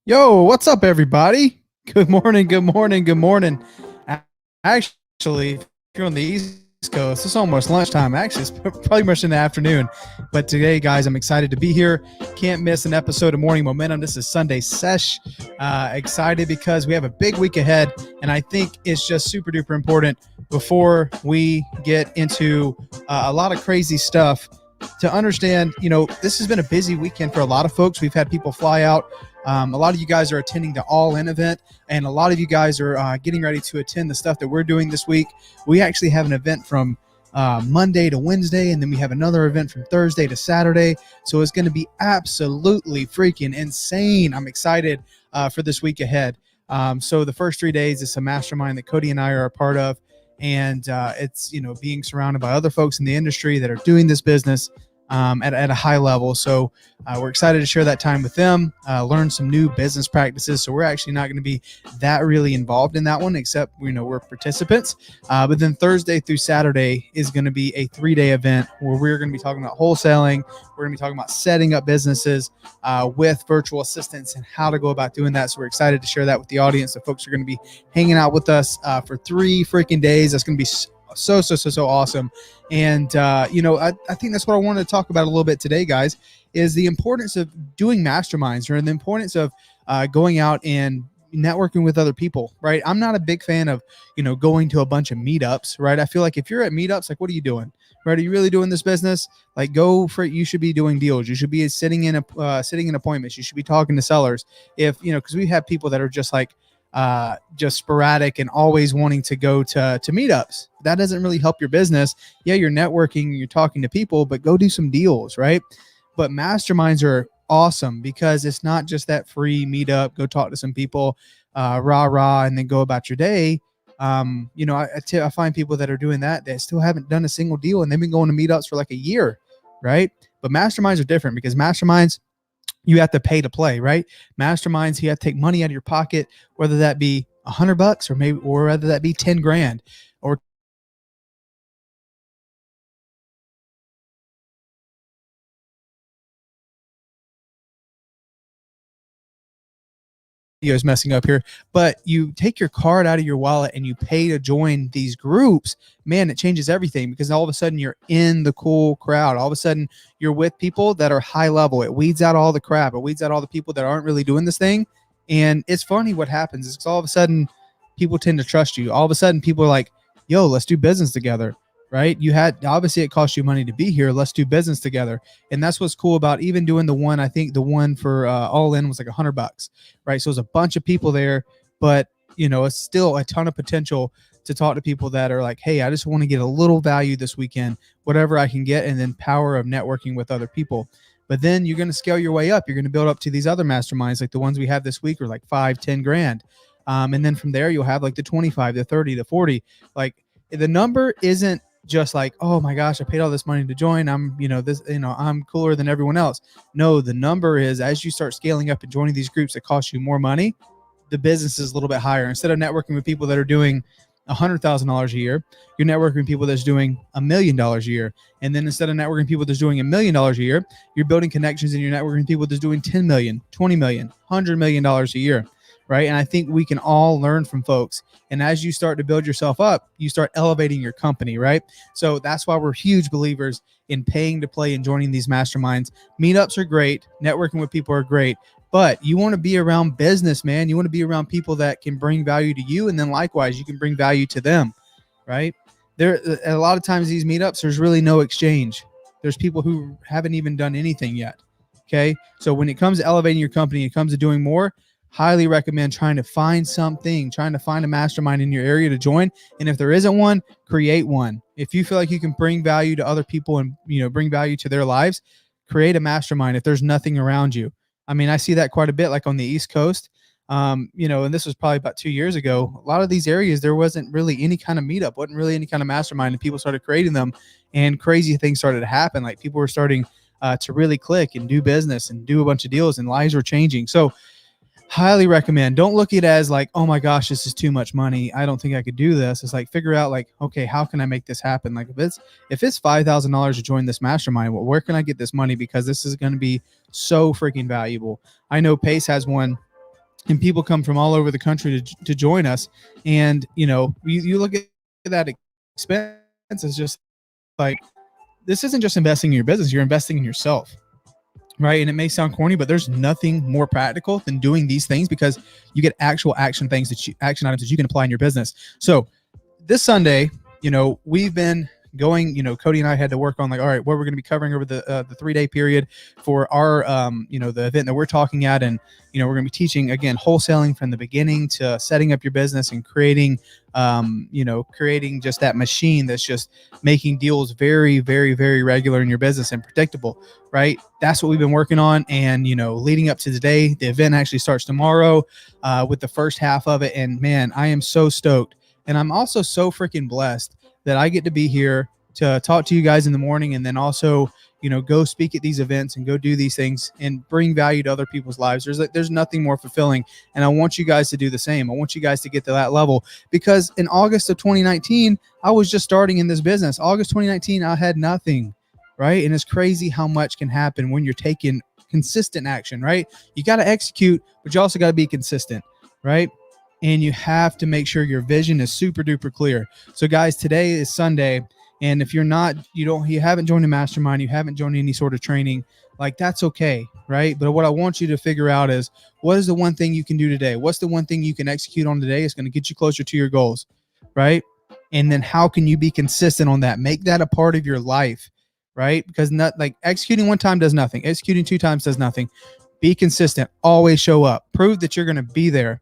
Yo, what's up, everybody? Good morning, good morning, good morning. Actually, if you're on the East Coast, it's almost lunchtime. Actually, it's probably much in the afternoon. But today, guys, I'm excited to be here. Can't miss an episode of Morning Momentum. This is Sunday Sesh. Excited because we have a big week ahead, and I think it's just super duper important before we get into a lot of crazy stuff to understand, this has been a busy weekend for a lot of folks. We've had people fly out. A lot of you guys are attending the All-In event, and a lot of you guys are getting ready to attend the stuff that we're doing this week. We actually have an event from Monday to Wednesday, and then we have another event from Thursday to Saturday. So it's going to be absolutely freaking insane. I'm excited for this week ahead. So the first 3 days is a mastermind that Cody and I are a part of, and it's being surrounded by other folks in the industry that are doing this business at a high level. So we're excited to share that time with them, learn some new business practices. So we're actually not going to be that really involved in that one, except we're participants. But then Thursday through Saturday is going to be a 3-day event where we're going to be talking about wholesaling. We're going to be talking about setting up businesses with virtual assistants and how to go about doing that. So we're excited to share that with the audience. So folks are going to be hanging out with us for 3 freaking days. That's going to be so awesome. And I think that's what I wanted to talk about a little bit today, guys, is the importance of doing masterminds, or the importance of going out and networking with other people, right? I'm not a big fan of going to a bunch of meetups, right? I feel like if you're at meetups, like, what are you doing, right? Are you really doing this business? Like, go for it. You should be doing deals. You should be sitting in appointments. You should be talking to sellers. If because we have people that are just like just sporadic and always wanting to go to meetups. That doesn't really help your business. Yeah, you're networking, you're talking to people, but go do some deals, right? But masterminds are awesome because it's not just that free meetup, go talk to some people, rah, and then go about your day. I find people that are doing that still haven't done a single deal, and they've been going to meetups for like a year, right? But masterminds are different because masterminds, you have to pay to play, right? Masterminds, you have to take money out of your pocket, whether that be $100 or whether that be 10 grand or is messing up here, but you take your card out of your wallet and you pay to join these groups. Man, it changes everything because all of a sudden you're in the cool crowd. All of a sudden you're with people that are high level. It weeds out all the crap. It weeds out all the people that aren't really doing this thing. And it's funny what happens is all of a sudden people tend to trust you. All of a sudden people are like, yo, let's do business together. Right? Obviously it costs you money to be here. Let's do business together. And that's what's cool about even doing the one. I think the one for All-In was like $100, right? So there's a bunch of people there, but it's still a ton of potential to talk to people that are like, hey, I just want to get a little value this weekend, whatever I can get, and then power of networking with other people. But then you're going to scale your way up. You're going to build up to these other masterminds, like the ones we have this week are like 5-10 grand. And then from there you'll have like the 25, the 30, the 40. Like the number isn't just like, oh my gosh, I paid all this money to join. I'm cooler than everyone else. No, the number is as you start scaling up and joining these groups that cost you more money, the business is a little bit higher. Instead of networking with people that are doing $100,000 a year, you're networking with people that's doing $1 million a year. And then instead of networking with people that's doing $1 million a year, you're building connections and you're networking with people that's doing 10 million, 20 million, $100 million a year. Right. And I think we can all learn from folks. And as you start to build yourself up, you start elevating your company. Right. So that's why we're huge believers in paying to play and joining these masterminds. Meetups are great. Networking with people are great. But you want to be around business, man. You want to be around people that can bring value to you. And then likewise, you can bring value to them. Right. There, a lot of times these meetups, there's really no exchange. There's people who haven't even done anything yet. Okay. So when it comes to elevating your company, it comes to doing more, highly recommend trying to find a mastermind in your area to join. And if there isn't one, create one. If you feel like you can bring value to other people and, bring value to their lives, create a mastermind if there's nothing around you. I mean, I see that quite a bit, like on the East Coast. And this was probably about 2 years ago. A lot of these areas, there wasn't really any kind of meetup, wasn't really any kind of mastermind, and people started creating them, and crazy things started to happen. Like people were starting to really click and do business and do a bunch of deals, and lives were changing. So highly recommend. Don't look at it as like, oh my gosh, this is too much money, I don't think I could do this. It's like, figure out like, okay, how can I make this happen? Like if it's $5,000 to join this mastermind, well, where can I get this money? Because this is going to be so freaking valuable. I know Pace has one, and people come from all over the country to join us. And you look at that expense, it's just like, this isn't just investing in your business, you're investing in yourself. Right. And it may sound corny, but there's nothing more practical than doing these things, because you get actual action items that you can apply in your business. So this Sunday, we've been going, Cody and I had to work on like, all right, what we're going to be covering over the 3-day period for our, the event that we're talking at. And, we're going to be teaching, again, wholesaling from the beginning to setting up your business and creating just that machine that's just making deals very, very, very regular in your business and predictable, right? That's what we've been working on. And, leading up to today, the event actually starts tomorrow with the first half of it. And man, I am so stoked. And I'm also so freaking blessed that I get to be here to talk to you guys in the morning, and then also, go speak at these events and go do these things and bring value to other people's lives. There's nothing more fulfilling. And I want you guys to do the same. I want you guys to get to that level, because in August of 2019, I was just starting in this business. August 2019, I had nothing, right? And it's crazy how much can happen when you're taking consistent action, right? You got to execute, but you also got to be consistent, right? And you have to make sure your vision is super duper clear. So guys, today is Sunday. And if you're not, you haven't joined a mastermind, you haven't joined any sort of training, like that's okay, right? But what I want you to figure out is, what is the one thing you can do today? What's the one thing you can execute on today? It's going to get you closer to your goals, right? And then how can you be consistent on that? Make that a part of your life, right? Because not like executing one time does nothing. Executing 2 times does nothing. Be consistent. Always show up. Prove that you're going to be there.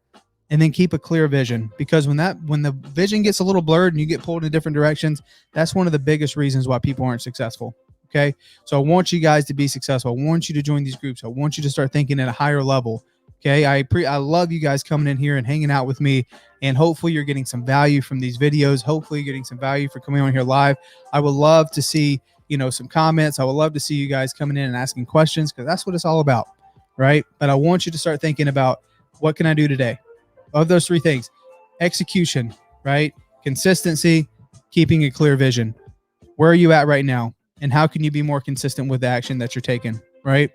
And then keep a clear vision, because when the vision gets a little blurred and you get pulled in different directions, that's one of the biggest reasons why people aren't successful. Okay. So I want you guys to be successful. I want you to join these groups. I want you to start thinking at a higher level. Okay. I love you guys coming in here and hanging out with me, and hopefully you're getting some value from these videos. Hopefully you're getting some value for coming on here live. I would love to see, some comments. I would love to see you guys coming in and asking questions, because that's what it's all about. Right. But I want you to start thinking about, what can I do today? Of those 3 things: execution, right? Consistency, keeping a clear vision. Where are you at right now? And how can you be more consistent with the action that you're taking, right?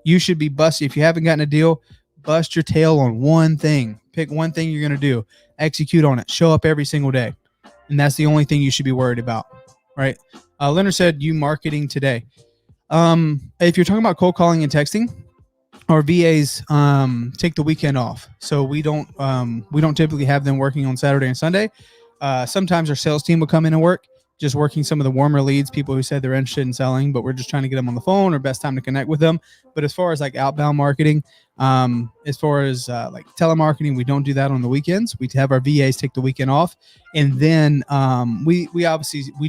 You should be busting. If you haven't gotten a deal, bust your tail on one thing. Pick one thing you're going to do. Execute on it. Show up every single day. And that's the only thing you should be worried about, right? Leonard said, you marketing today. If you're talking about cold calling and texting, our VAs take the weekend off, so we don't typically have them working on Saturday and Sunday. Sometimes our sales team will come in and work, just working some of the warmer leads, people who said they're interested in selling, but we're just trying to get them on the phone, or best time to connect with them. But as far as like outbound marketing, as far as like telemarketing, we don't do that on the weekends. We have our VAs take the weekend off, and then we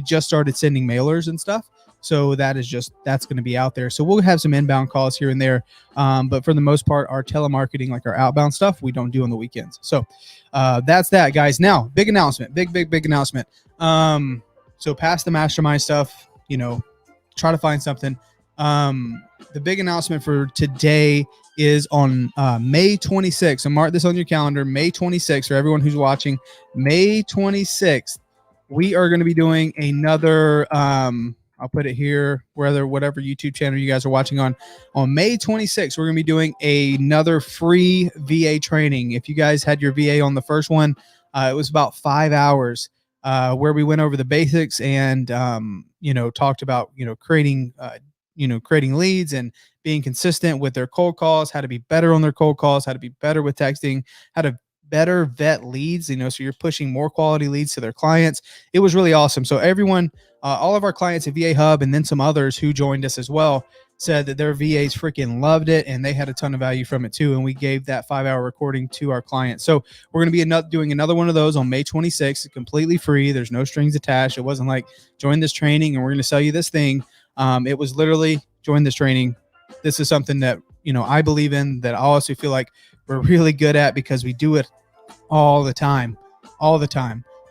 just started sending mailers and stuff. So that's going to be out there. So we'll have some inbound calls here and there. But for the most part, our telemarketing, like our outbound stuff, we don't do on the weekends. So that's that, guys. Now, big announcement, big announcement. So past the mastermind stuff, try to find something. The big announcement for today is on May 26th. So mark this on your calendar, May 26th, for everyone who's watching. May 26th, we are going to be doing another, I'll put it here, whatever YouTube channel you guys are watching on. On May 26th, we're going to be doing another free VA training. If you guys had your VA on the first one, it was about 5 hours where we went over the basics and, talked about, creating leads and being consistent with their cold calls, how to be better on their cold calls, how to be better with texting, how to better vet leads, so you're pushing more quality leads to their clients. It was really awesome. So everyone, all of our clients at VA Hub, and then some others who joined us as well, said that their VAs freaking loved it and they had a ton of value from it too. And we gave that 5-hour recording to our clients. So we're going to be doing another one of those on May 26th, completely free. There's no strings attached. It wasn't like join this training and we're going to sell you this thing. It was literally join this training. This is something that, I believe in, that I also feel like we're really good at because we do it all the time.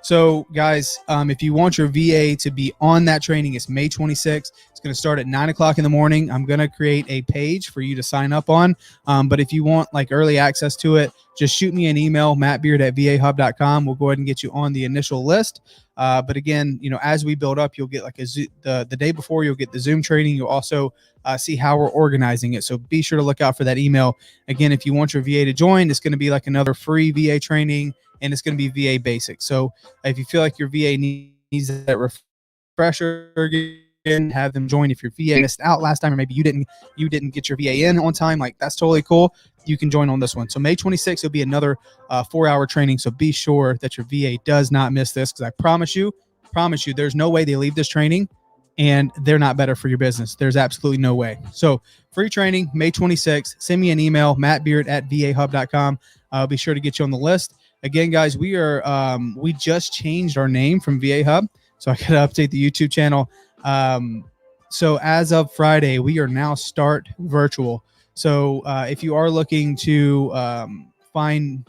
So guys, if you want your VA to be on that training, it's May 26th. It's going to start at 9 o'clock in the morning. I'm going to create a page for you to sign up on. But if you want like early access to it, just shoot me an email, mattbeard@vahub.com. We'll go ahead and get you on the initial list. But again, as we build up, you'll get like the day before, you'll get the Zoom training. You'll also see how we're organizing it. So be sure to look out for that email. Again, if you want your VA to join, it's going to be like another free VA training, and it's going to be VA basic. So if you feel like your VA needs that refresher again, have them join. If your VA missed out last time, or maybe you didn't get your VA in on time, like that's totally cool. You can join on this one. So May 26th will be another 4-hour training. So be sure that your VA does not miss this, because I promise you, there's no way they leave this training and they're not better for your business. There's absolutely no way. So free training, May 26th. Send me an email, mattbeard@vahub.com. I'll be sure to get you on the list. Again, guys, we just changed our name from VA Hub, so I got to update the YouTube channel. So as of Friday, we are now Start Virtual. So if you are looking to find,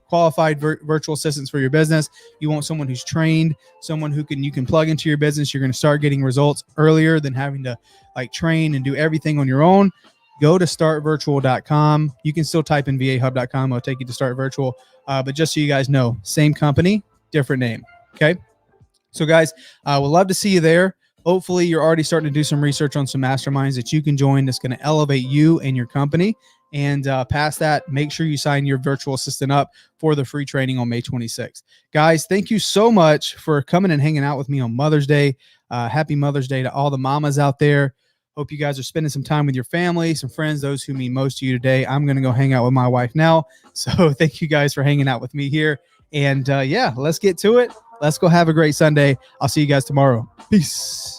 qualified virtual assistants for your business, you want someone who's trained, someone who you can plug into your business. You're going to start getting results earlier than having to like train and do everything on your own. Go to startvirtual.com. You can still type in vahub.com. It'll take you to Start Virtual. But just so you guys know, same company, different name. Okay. So guys, I would love to see you there. Hopefully you're already starting to do some research on some masterminds that you can join that's going to elevate you and your company. And past that, make sure you sign your virtual assistant up for the free training on May 26th. Guys, thank you so much for coming and hanging out with me on Mother's Day. Happy Mother's Day to all the mamas out there. Hope you guys are spending some time with your family, some friends, those who mean most to you today. I'm going to go hang out with my wife now. So thank you guys for hanging out with me here. And yeah, let's get to it. Let's go have a great Sunday. I'll see you guys tomorrow. Peace.